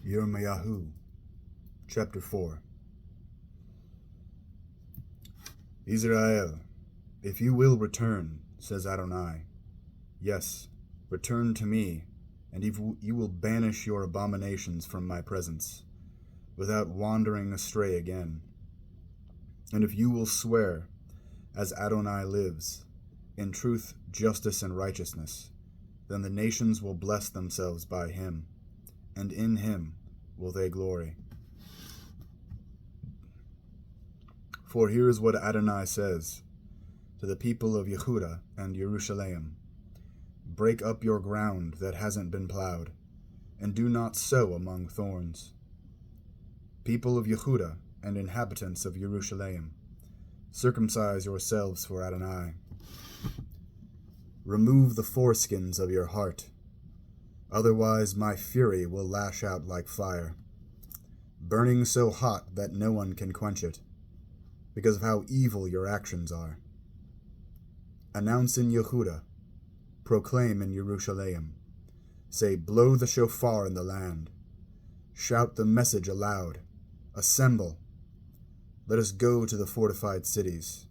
Yirmeyahu, chapter 4. Isra'el, if you will return, says Adonai, yes, return to me, and you will banish your abominations from my presence, without wandering astray again. And if you will swear, as Adonai lives, in truth, justice, and righteousness, then the nations will bless themselves by him, and in him will they glory. For here is what Adonai says to the people of Y'hudah and Yerushalayim: break up your ground that hasn't been plowed, and do not sow among thorns. People of Y'hudah and inhabitants of Yerushalayim, circumcise yourselves for Adonai. Remove the foreskins of your heart, otherwise my fury will lash out like fire, burning so hot that no one can quench it, because of how evil your actions are. Announce in Y'hudah, proclaim in Yerushalayim, say, blow the shofar in the land, shout the message aloud, assemble, let us go to the fortified cities,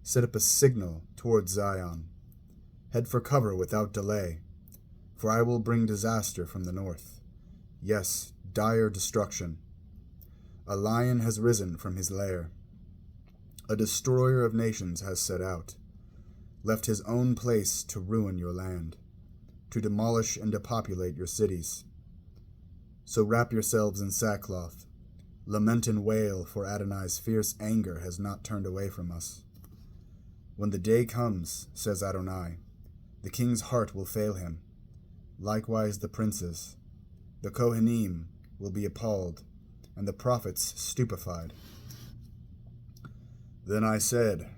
set up a signal towards Zion, head for cover without delay, for I will bring disaster from the north, yes, dire destruction. A lion has risen from his lair. A destroyer of nations has set out, left his own place to ruin your land, to demolish and depopulate your cities. So wrap yourselves in sackcloth, lament and wail, for Adonai's fierce anger has not turned away from us. When the day comes, says Adonai, the king's heart will fail him, likewise the princes. The Kohanim will be appalled, and the prophets stupefied. Then I said,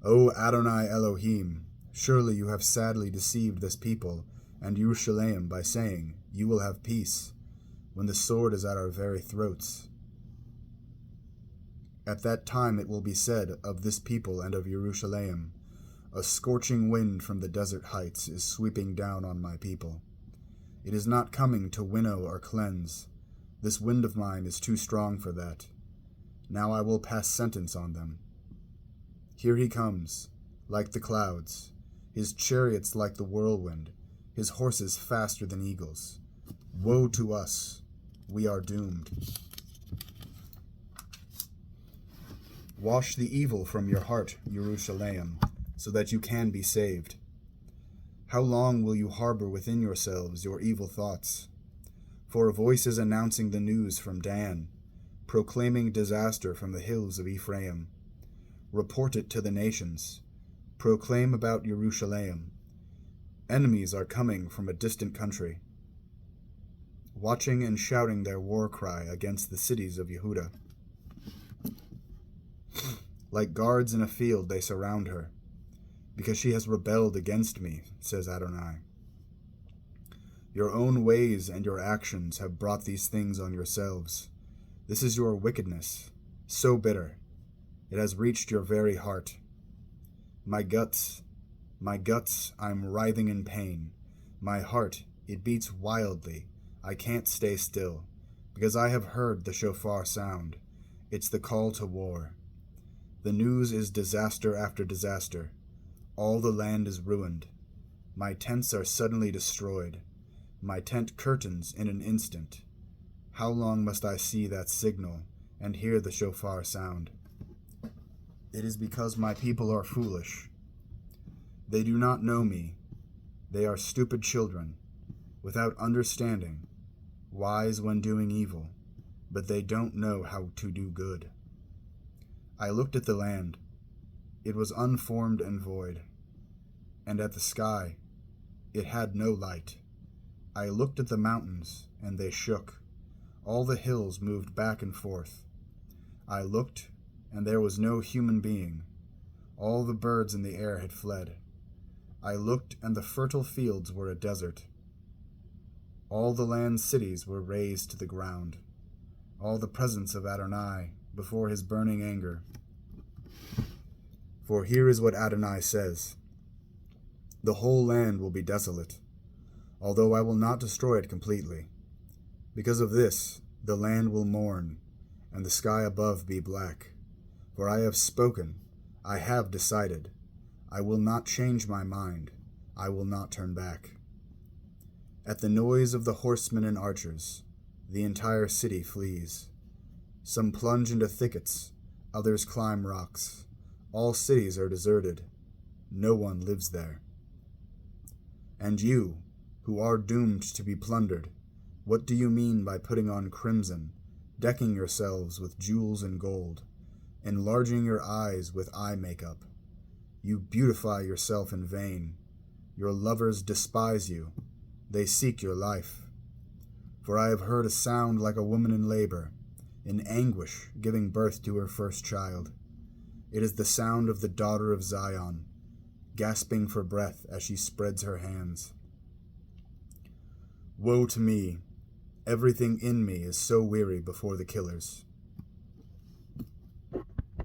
O Adonai Elohim, surely you have sadly deceived this people and Yerushalayim by saying, you will have peace, when the sword is at our very throats. At that time it will be said of this people and of Yerushalayim, a scorching wind from the desert heights is sweeping down on my people. It is not coming to winnow or cleanse. This wind of mine is too strong for that. Now I will pass sentence on them. Here he comes, like the clouds, his chariots like the whirlwind, his horses faster than eagles. Woe to us, we are doomed. Wash the evil from your heart, Yerushalayim, so that you can be saved. How long will you harbor within yourselves your evil thoughts? For a voice is announcing the news from Dan, proclaiming disaster from the hills of Ephraim. Report it to the nations. Proclaim about Yerushalayim. Enemies are coming from a distant country, watching and shouting their war cry against the cities of Y'hudah. Like guards in a field they surround her, because she has rebelled against me, says Adonai. Your own ways and your actions have brought these things on yourselves. This is your wickedness, so bitter. It has reached your very heart. My guts, I'm writhing in pain. My heart, it beats wildly. I can't stay still, because I have heard the shofar sound. It's the call to war. The news is disaster after disaster. All the land is ruined. My tents are suddenly destroyed. My tent curtains in an instant. How long must I see that signal and hear the shofar sound? It is because my people are foolish. They do not know me. They are stupid children, without understanding, wise when doing evil, but they don't know how to do good. I looked at the land. It was unformed and void. And at the sky, it had no light. I looked at the mountains, and they shook. All the hills moved back and forth. I looked, and there was no human being. All the birds in the air had fled. I looked, and the fertile fields were a desert. All the land's cities were razed to the ground. All the presence of Adonai before his burning anger. For here is what Adonai says: the whole land will be desolate, although I will not destroy it completely. Because of this, the land will mourn, and the sky above be black. For I have spoken, I have decided. I will not change my mind, I will not turn back. At the noise of the horsemen and archers, the entire city flees. Some plunge into thickets, others climb rocks. All cities are deserted. No one lives there. And you, who are doomed to be plundered, what do you mean by putting on crimson, decking yourselves with jewels and gold, enlarging your eyes with eye makeup? You beautify yourself in vain. Your lovers despise you. They seek your life. For I have heard a sound like a woman in labor, in anguish giving birth to her first child. It is the sound of the daughter of Zion, gasping for breath as she spreads her hands. Woe to me! Everything in me is so weary before the killers.